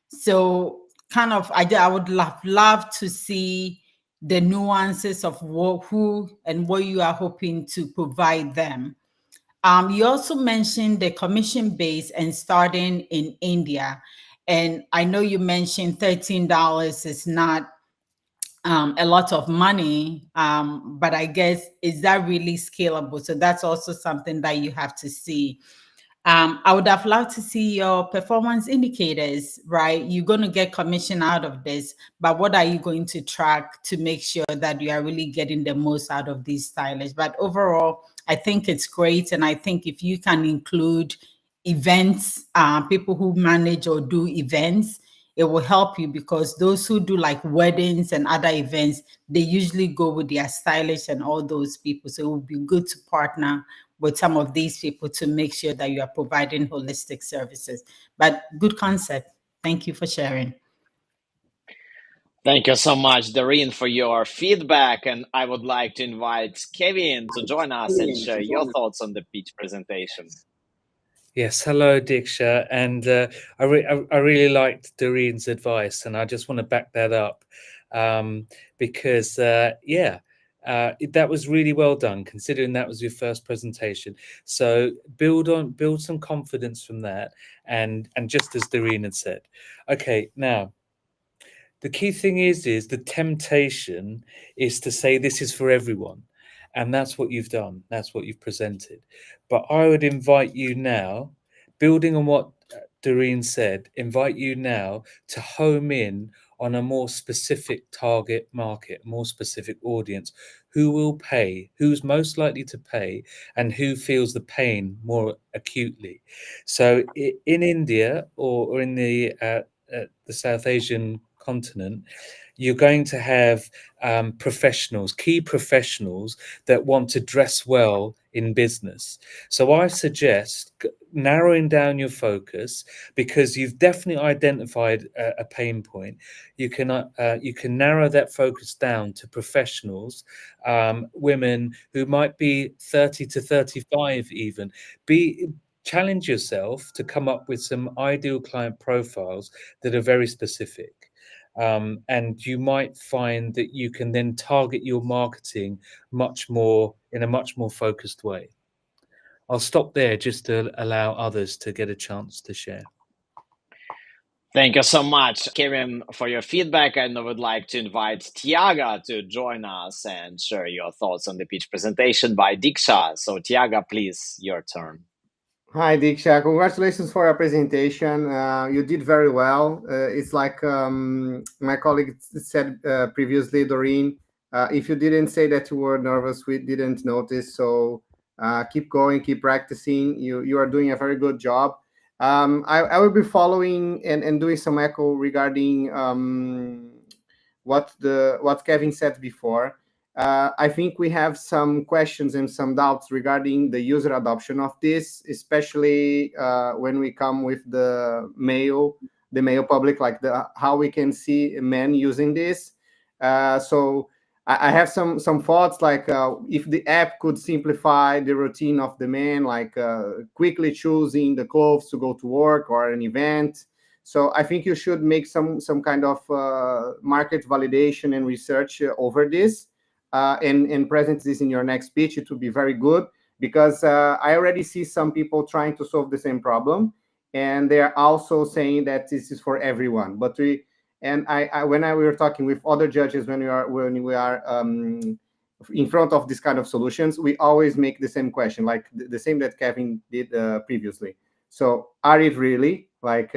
So kind of, I would love to see the nuances of who and what you are hoping to provide them. You also mentioned the commission base and starting in India. And I know you mentioned $13 is not a lot of money, but I guess, is that really scalable? So that's also something that you have to see. I would have loved to see your performance indicators, right? You're going to get commission out of this, but what are you going to track to make sure that you are really getting the most out of these stylists? But overall, I think it's great. And I think if you can include events, people who manage or do events, it will help you, because those who do like weddings and other events, they usually go with their stylists and all those people. So it would be good to partner with some of these people to make sure that you are providing holistic services. But good concept. Thank you for sharing. Thank you so much, Dareen, for your feedback. And I would like to invite Kevin to join us and share your thoughts on the pitch presentation. Yes, hello, Diksha. And I really liked Doreen's advice, and I just want to back that up because, that was really well done, considering that was your first presentation. So build some confidence from that, and just as Doreen had said. Okay, now the key thing is the temptation is to say this is for everyone, and that's what you've done. That's what you've presented. But I would invite you now, building on what Doreen said, invite you now to home in on a more specific target market, more specific audience. Who will pay? Who's most likely to pay? And who feels the pain more acutely? So in India or in the South Asian continent, you're going to have professionals, key professionals that want to dress well in business. So I suggest narrowing down your focus, because you've definitely identified a pain point. You can narrow that focus down to professionals, women who might be 30 to 35 even. Challenge yourself to come up with some ideal client profiles that are very specific. And you might find that you can then target your marketing in a much more focused way. I'll stop there just to allow others to get a chance to share. Thank you so much, Kevin, for your feedback. And I would like to invite Tiago to join us and share your thoughts on the pitch presentation by Diksha. So, Tiago, please, your turn. Hi, Diksha. Congratulations for your presentation. You did very well. It's like my colleague said previously, Doreen, if you didn't say that you were nervous, we didn't notice. So keep going, keep practicing. You are doing a very good job. I will be following and doing some echo regarding what Kevin said before. I think we have some questions and some doubts regarding the user adoption of this, especially when we come with the male public, like how we can see men using this. So I have some thoughts, like if the app could simplify the routine of the man, like quickly choosing the clothes to go to work or an event. So I think you should make some kind of market validation and research over this. And present this in your next speech. It would be very good, because I already see some people trying to solve the same problem, and they are also saying that this is for everyone. But we were talking with other judges, when we are in front of this kind of solutions, we always make the same question, like the same that Kevin did previously. So are it really, like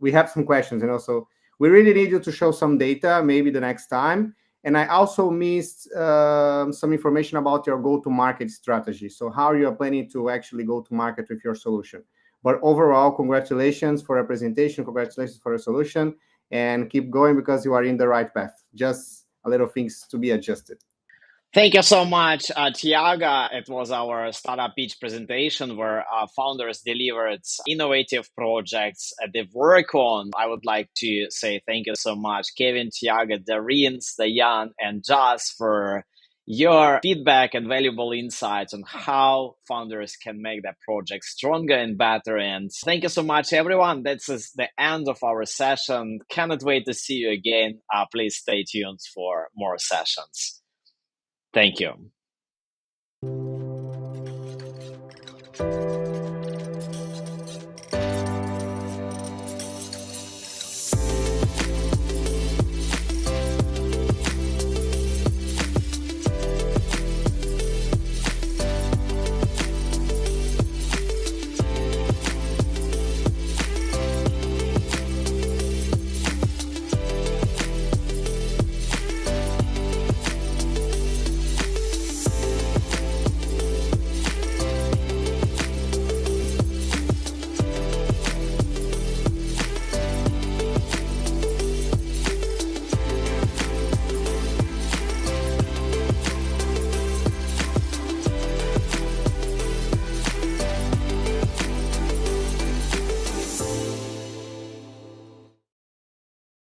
we have some questions, and also we really need you to show some data maybe the next time. And I also missed some information about your go-to-market strategy. So how you are planning to actually go to market with your solution. But overall, congratulations for a presentation. Congratulations for a solution. And keep going, because you are in the right path. Just a little things to be adjusted. Thank you so much, Tiago. It was our startup pitch presentation where founders delivered innovative projects they've worked on. I would like to say thank you so much, Kevin, Tiago, Doreen, Dayan, and Jas, for your feedback and valuable insights on how founders can make their project stronger and better. And thank you so much, everyone. This is the end of our session. Cannot wait to see you again. Please stay tuned for more sessions. Thank you.